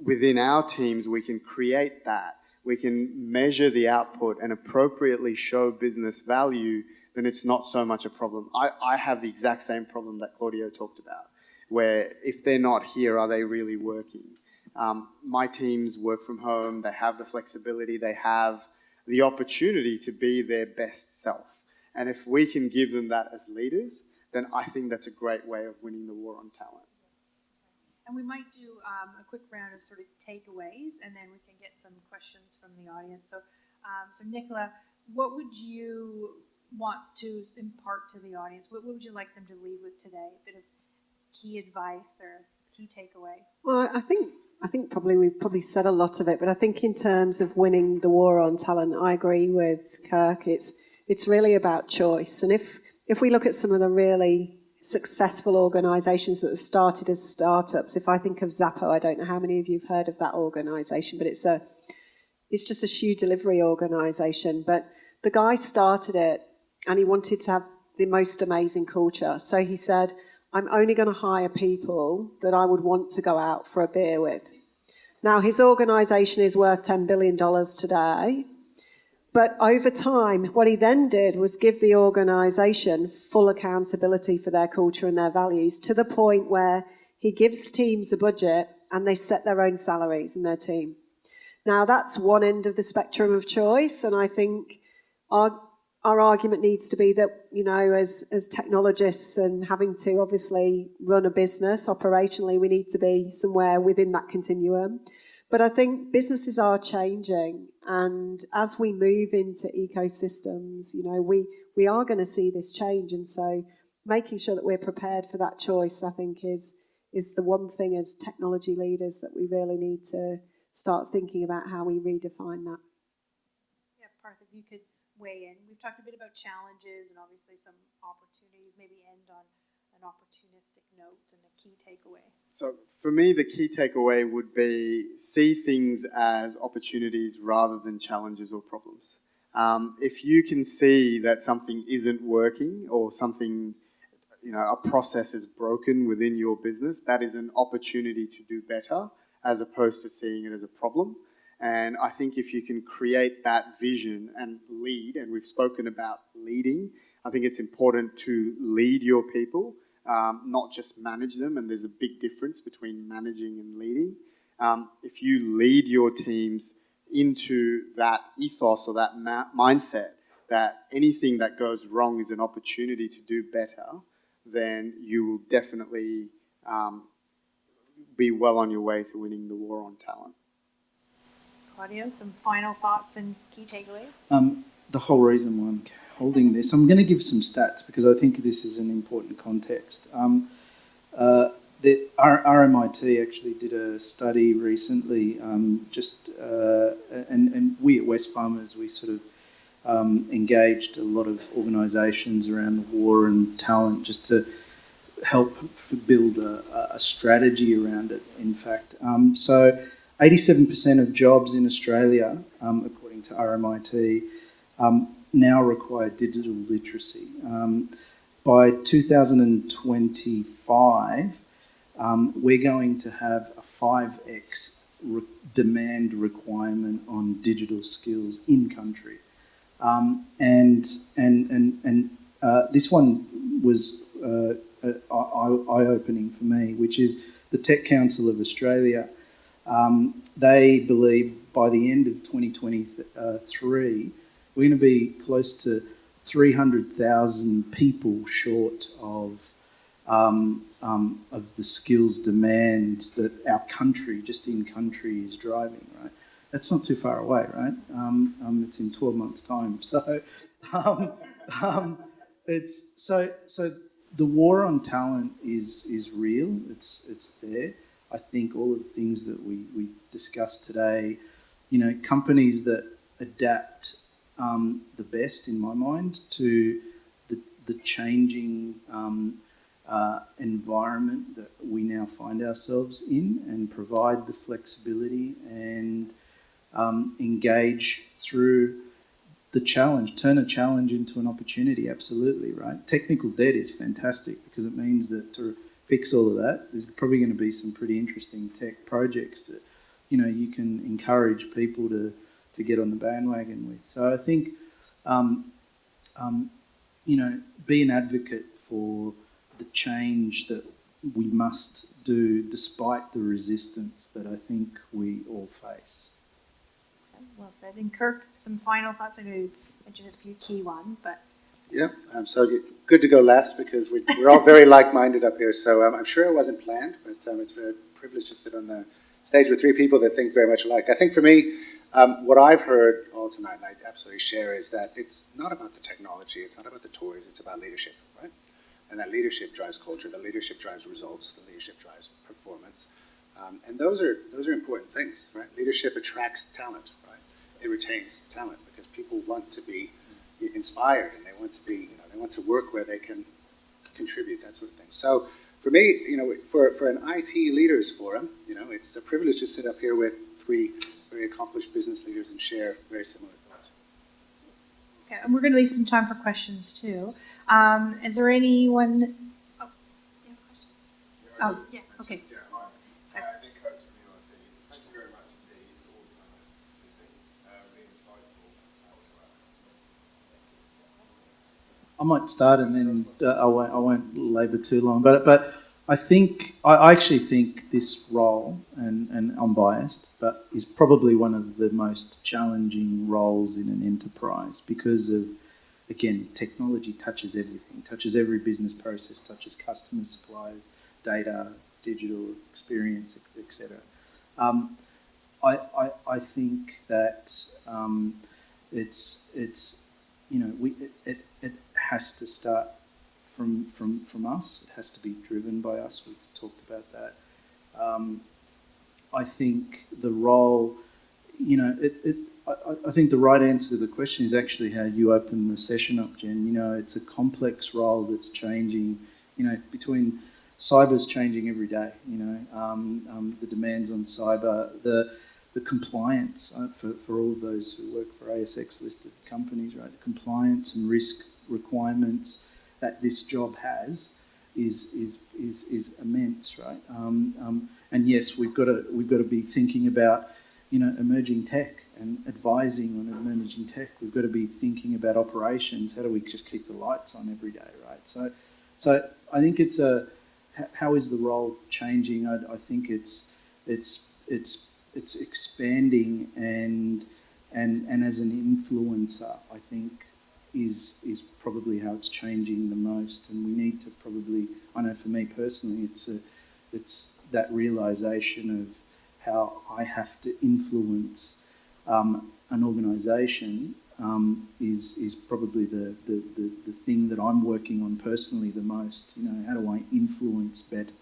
within our teams we can create that, we can measure the output and appropriately show business value, then it's not so much a problem. I have the exact same problem that Claudio talked about, where if they're not here, are they really working? My teams work from home, they have the flexibility, they have the opportunity to be their best self. And if we can give them that as leaders, then I think that's a great way of winning the war on talent. And we might do a quick round of sort of takeaways, and then we can get some questions from the audience. So, Nicola, what would you want to impart to the audience? What would you like them to leave with today? A bit of key advice or key takeaway? Well, I think probably we've probably said a lot of it, but I think in terms of winning the war on talent, I agree with Kirk. It's really about choice. And if we look at some of the really successful organisations that have started as startups, if I think of Zappo, I don't know how many of you have heard of that organisation, but it's just a shoe delivery organisation. But the guy started it and he wanted to have the most amazing culture. So he said, I'm only going to hire people that I would want to go out for a beer with. Now, his organisation is worth $10 billion today. But over time, what he then did was give the organisation full accountability for their culture and their values, to the point where he gives teams a budget and they set their own salaries in their team. Now, that's one end of the spectrum of choice, and I think our argument needs to be that, you know, as technologists and having to obviously run a business operationally, we need to be somewhere within that continuum. But I think businesses are changing, and as we move into ecosystems, you know, we are going to see this change, and so making sure that we're prepared for that choice, I think, is the one thing as technology leaders that we really need to start thinking about how we redefine that. Yeah, Parth, if you could weigh in. We've talked a bit about challenges and obviously some opportunities, maybe end on an opportunistic note and a key takeaway. So for me, the key takeaway would be see things as opportunities rather than challenges or problems. If you can see that something isn't working or something, you know, a process is broken within your business, that is an opportunity to do better as opposed to seeing it as a problem. And I think if you can create that vision and lead, and we've spoken about leading, I think it's important to lead your people, not just manage them, and there's a big difference between managing and leading. If you lead your teams into that ethos or that mindset that anything that goes wrong is an opportunity to do better, then you will definitely be well on your way to winning the war on talent. Claudio, some final thoughts and key takeaways? The whole reason why I'm holding this, I'm going to give some stats because I think this is an important context. The RMIT actually did a study recently, and we at Wesfarmers, we sort of engaged a lot of organisations around the war and talent just to help build a strategy around it, in fact. So 87% of jobs in Australia, according to RMIT, now require digital literacy. By 2025, we're going to have a 5x demand requirement on digital skills in country. This one was eye-opening for me, which is the Tech Council of Australia. They believe by the end of 2023, we're going to be close to 300,000 people short of the skills demands that our country, just in country, is driving, right? That's not too far away, right? It's in 12 months' time. So, so the war on talent is real. It's there. I think all of the things that we discussed today, companies that adapt the best, in my mind, to the changing environment that we now find ourselves in, and provide the flexibility and engage through the challenge, turn a challenge into an opportunity, absolutely, right? Technical debt is fantastic because it means that to fix all of that, there's probably going to be some pretty interesting tech projects that, you can encourage people to get on the bandwagon with. So I think, be an advocate for the change that we must do despite the resistance that I think we all face. Well said. And Kirk, some final thoughts? I'm going to mention a few key ones, but... Yeah, so good to go last because we're all very like-minded up here. So I'm sure it wasn't planned, but it's a privilege to sit on the stage with three people that think very much alike. I think for me, what I've heard all tonight, and I absolutely share, is that it's not about the technology, it's not about the toys, it's about leadership, right? And that leadership drives culture, the leadership drives results, the leadership drives performance. And those are important things, right? Leadership attracts talent, right? It retains talent because people want to be inspired and they want to be, they want to work where they can contribute, that sort of thing. So for me, for an IT leaders forum, it's a privilege to sit up here with three very accomplished business leaders and share very similar thoughts. Okay, and we're going to leave some time for questions too. Is there anyone? Oh, do you have a question? Oh, yeah. Okay. Yeah, hi. Nick Coates from the IT. Thank you very much indeed to organise this evening. Really insightful. I might start and then I won't labour too long. But I actually think this role, and I'm biased, but is probably one of the most challenging roles in an enterprise because of, again, technology touches everything, touches every business process, touches customers, suppliers, data, digital experience, etc. I think that it has to start from us. It has to be driven by us. We've talked about that. I think the role, I think the right answer to the question is actually how you open the session up, Jen. It's a complex role that's changing, between cyber's changing every day, the demands on cyber, the compliance for all of those who work for ASX listed companies, right? The compliance and risk requirements that this job has is immense, right? And yes, we've got to be thinking about emerging tech and advising on emerging tech. We've got to be thinking about operations. How do we just keep the lights on every day, right? So I think it's how is the role changing? I think it's expanding and as an influencer, I think is probably how it's changing the most. And we need to probably, I know for me personally, it's that realization of how I have to influence an organisation is probably the thing that I'm working on personally the most. How do I influence better?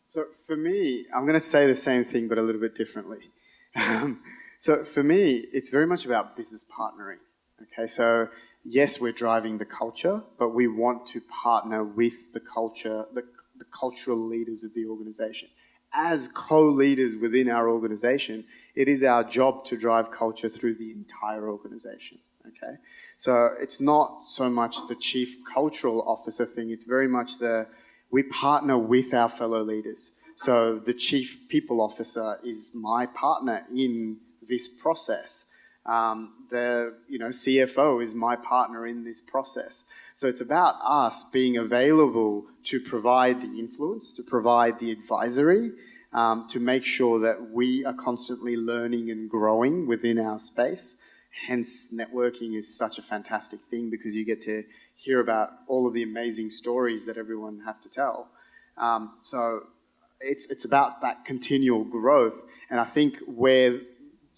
So for me, I'm going to say the same thing but a little bit differently. So for me, it's very much about business partnering. Okay, so yes, we're driving the culture, but we want to partner with the culture, the cultural leaders of the organisation. As co-leaders within our organisation, it is our job to drive culture through the entire organisation. Okay, so it's not so much the chief cultural officer thing. It's very much we partner with our fellow leaders. So the chief people officer is my partner in this process. The CFO is my partner in this process. So it's about us being available to provide the influence, to provide the advisory, to make sure that we are constantly learning and growing within our space. Hence, networking is such a fantastic thing because you get to hear about all of the amazing stories that everyone have to tell. So it's about that continual growth. And I think where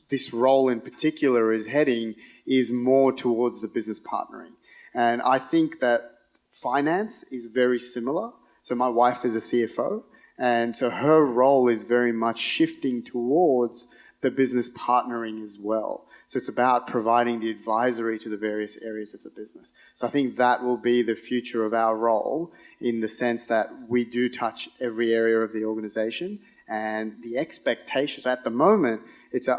this role in particular is heading is more towards the business partnering. And I think that finance is very similar. So my wife is a CFO, and so her role is very much shifting towards the business partnering as well. So it's about providing the advisory to the various areas of the business. So I think that will be the future of our role, in the sense that we do touch every area of the organization, and the expectations at the moment, it's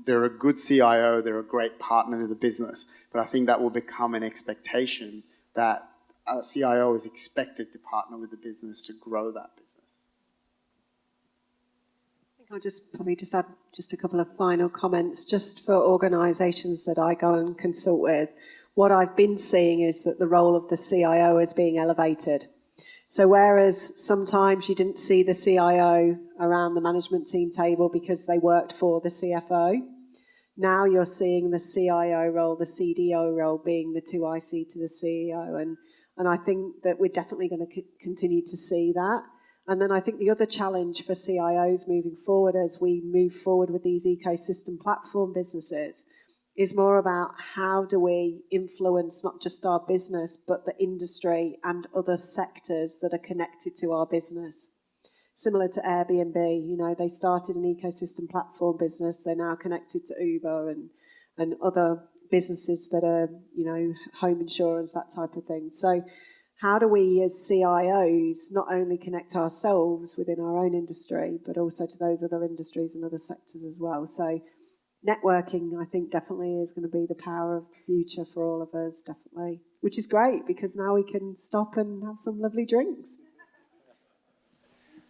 they're a good CIO, they're a great partner to the business. But I think that will become an expectation that a CIO is expected to partner with the business to grow that business. I think I'll probably add just a couple of final comments, just for organisations that I go and consult with. What I've been seeing is that the role of the CIO is being elevated. So whereas sometimes you didn't see the CIO around the management team table because they worked for the CFO, now you're seeing the CIO role, the CDO role being the 2IC to the CEO. And I think that we're definitely going to continue to see that. And then I think the other challenge for CIOs moving forward, as we move forward with these ecosystem platform businesses, is more about how do we influence not just our business, but the industry and other sectors that are connected to our business. Similar to Airbnb, they started an ecosystem platform business. They're now connected to Uber and other businesses that are, home insurance, that type of thing. So how do we as CIOs not only connect ourselves within our own industry, but also to those other industries and other sectors as well? So networking, I think, definitely is going to be the power of the future for all of us, definitely, which is great because now we can stop and have some lovely drinks.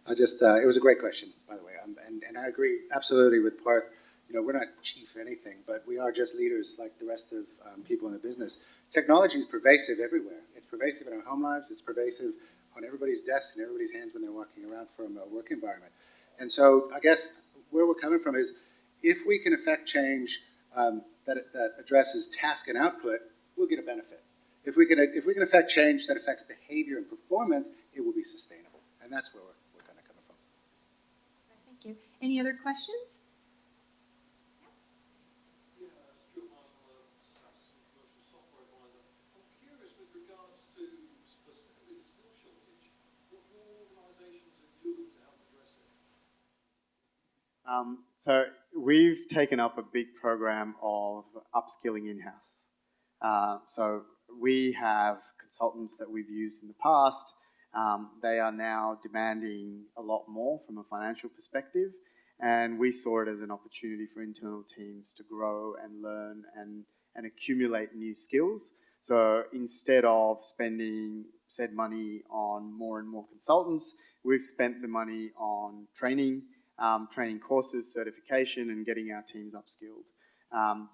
It was a great question, by the way, and I agree absolutely with Parth. We're not chief anything, but we are just leaders like the rest of people in the business. Technology is pervasive everywhere. It's pervasive in our home lives. It's pervasive on everybody's desks and everybody's hands when they're walking around from a work environment. And so I guess where we're coming from is, if we can affect change that addresses task and output, we'll get a benefit. If we can affect change that affects behavior and performance, it will be sustainable. And that's where we're kind of coming from. Thank you. Any other questions? So we've taken up a big program of upskilling in-house. So we have consultants that we've used in the past. They are now demanding a lot more from a financial perspective, and we saw it as an opportunity for internal teams to grow and learn and accumulate new skills. So instead of spending said money on more and more consultants, we've spent the money on training courses, certification, and getting our teams upskilled.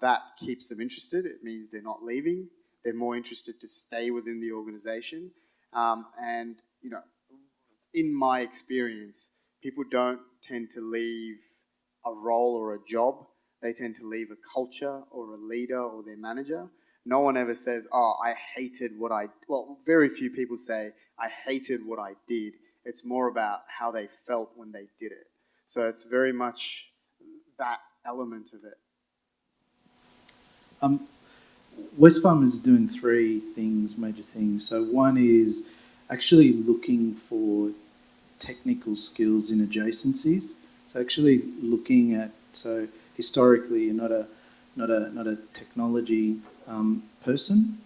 That keeps them interested. It means they're not leaving. They're more interested to stay within the organization. And, in my experience, people don't tend to leave a role or a job. They tend to leave a culture or a leader or their manager. No one ever says, I hated very few people say, I hated what I did. It's more about how they felt when they did it. So it's very much that element of it. Wesfarmers is doing three major things. So one is actually looking for technical skills in adjacencies. So actually looking at, historically you're not a technology person.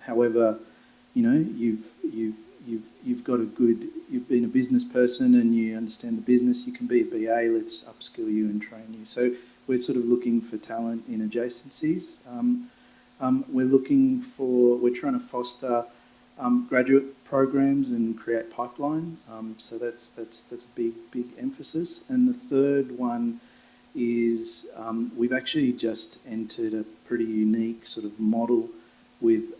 However, you've been a business person and you understand the business. You can be a BA. Let's upskill you and train you. So we're sort of looking for talent in adjacencies. We're trying to foster graduate programs and create pipeline. So that's a big emphasis. And the third one is we've actually just entered a pretty unique sort of model with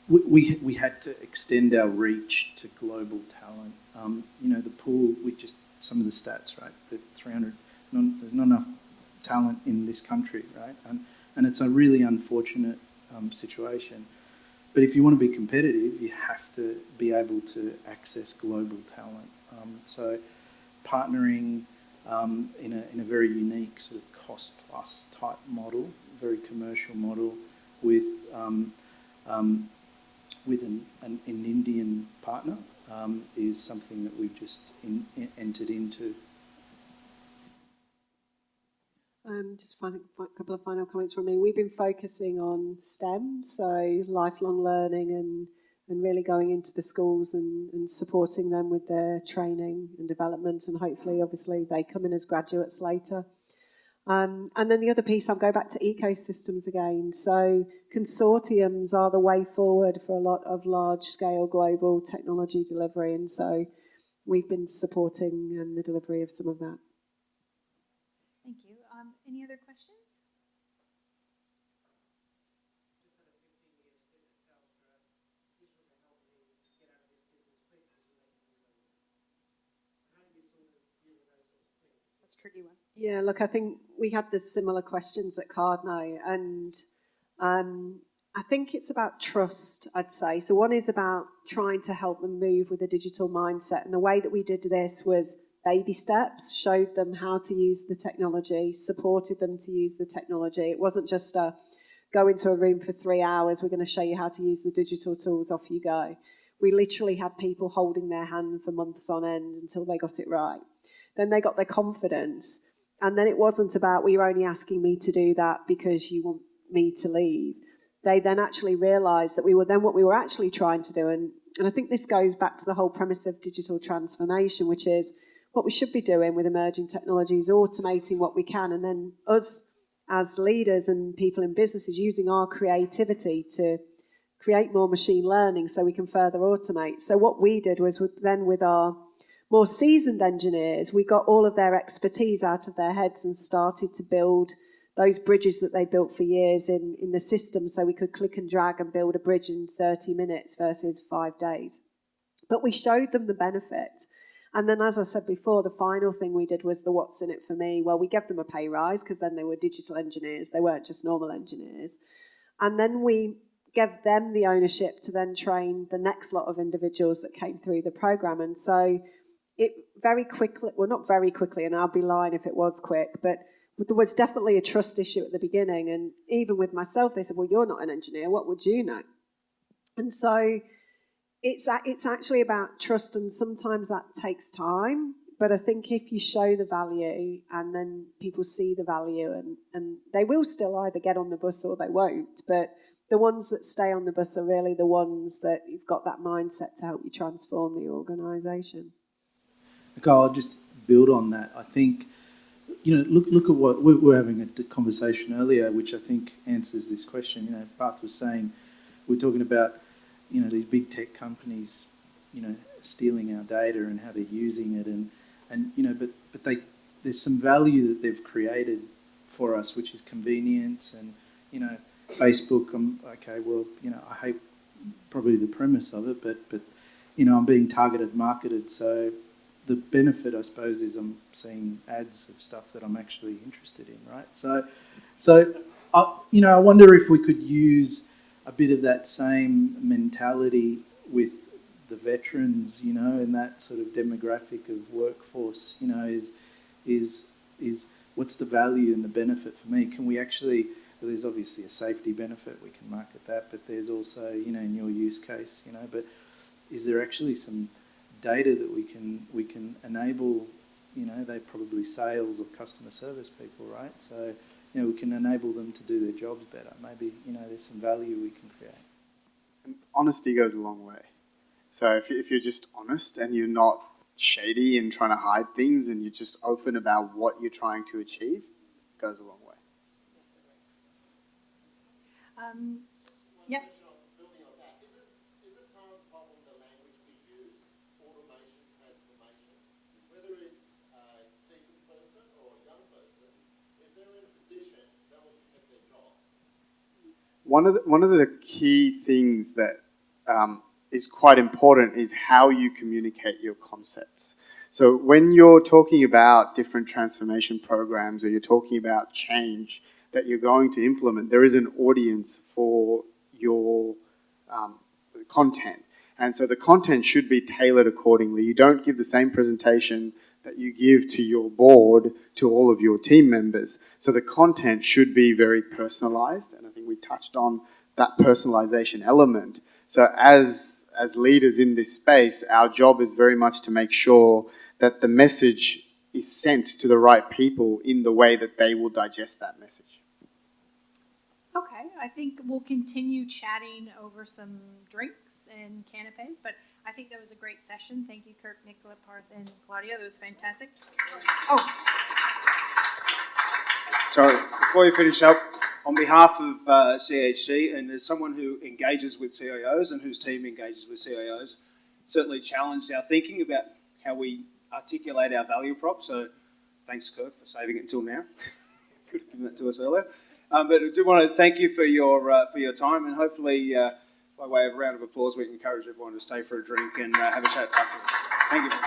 we had to extend our reach to global talent. The pool, some of the stats, right? The 300, there's not enough talent in this country, right? And it's a really unfortunate situation. But if you want to be competitive, you have to be able to access global talent. So partnering in a very unique sort of cost-plus type model, very commercial model with an Indian partner is something that we've just entered into. Just a couple of final comments from me. We've been focusing on STEM, so lifelong learning and really going into the schools and supporting them with their training and development, and hopefully, obviously, they come in as graduates later. And then the other piece, I'll go back to ecosystems again. So consortiums are the way forward for a lot of large-scale global technology delivery, and so we've been supporting the delivery of some of that. Thank you. Any other questions? That's a tricky one. Yeah, look, I think we had the similar questions at Cardno, and I think it's about trust, I'd say. So one is about trying to help them move with a digital mindset, and the way that we did this was baby steps, showed them how to use the technology, supported them to use the technology. It wasn't just a go into a room for 3 hours, we're going to show you how to use the digital tools, off you go. We literally had people holding their hand for months on end until they got it right. Then they got their confidence, and then it wasn't about, well, you're only asking me to do that because you want me to leave. They then actually realised that what we were actually trying to do, and I think this goes back to the whole premise of digital transformation, which is what we should be doing with emerging technologies, automating what we can, and then us as leaders and people in businesses using our creativity to create more machine learning so we can further automate. So what we did was with our more seasoned engineers, we got all of their expertise out of their heads and started to build those bridges that they built for years in the system, so we could click and drag and build a bridge in 30 minutes versus 5 days. But we showed them the benefits. And then, as I said before, the final thing we did was the what's in it for me. Well, we gave them a pay rise because then they were digital engineers. They weren't just normal engineers. And then we gave them the ownership to then train the next lot of individuals that came through the program. And so it very quickly, well, not very quickly, and I'll be lying if it was quick, but there was definitely a trust issue at the beginning. And even with myself, they said, well, you're not an engineer. What would you know? And so it's actually about trust, and sometimes that takes time. But I think if you show the value and then people see the value, and they will still either get on the bus or they won't. But the ones that stay on the bus are really the ones that you've got that mindset to help you transform the organisation. Okay, I'll just build on that. I think, look at what we were having a conversation earlier, which I think answers this question. Bart was saying, we're talking about, these big tech companies, stealing our data and how they're using it, but there's some value that they've created for us, which is convenience, and Facebook. I hate probably the premise of it, but I'm being marketed, so the benefit, I suppose, is I'm seeing ads of stuff that I'm actually interested in, right? So I wonder if we could use a bit of that same mentality with the veterans, and that sort of demographic of workforce, is what's the value and the benefit for me? Can we actually, well, there's obviously a safety benefit, we can market that, but there's also, in your use case, but is there actually some data that we can enable, they're probably sales or customer service people, right? So, we can enable them to do their jobs better. Maybe, there's some value we can create. And honesty goes a long way. So if you're just honest and you're not shady and trying to hide things, and you're just open about what you're trying to achieve, it goes a long way. Yep. Building on that, is it part of the problem the language we use, automation, transformation? Whether it's a seasoned person or a young person, if they're in a position, they will protect their jobs. One of the key things that is quite important is how you communicate your concepts. So when you're talking about different transformation programs, or you're talking about change, that you're going to implement, there is an audience for your content. And so the content should be tailored accordingly. You don't give the same presentation that you give to your board to all of your team members. So the content should be very personalized, and I think we touched on that personalization element. So as leaders in this space, our job is very much to make sure that the message is sent to the right people in the way that they will digest that message. Okay, I think we'll continue chatting over some drinks and canapes, but I think that was a great session. Thank you, Kirk, Nicola, Parth, and Claudia. That was fantastic. Oh, Sorry, before you finish up, on behalf of CHG, and as someone who engages with CIOs and whose team engages with CIOs, certainly challenged our thinking about how we articulate our value prop. So thanks, Kirk, for saving it until now. Could have given that to us earlier. But I do want to thank you for your time, and hopefully, by way of a round of applause, we can encourage everyone to stay for a drink and have a chat afterwards. Thank you.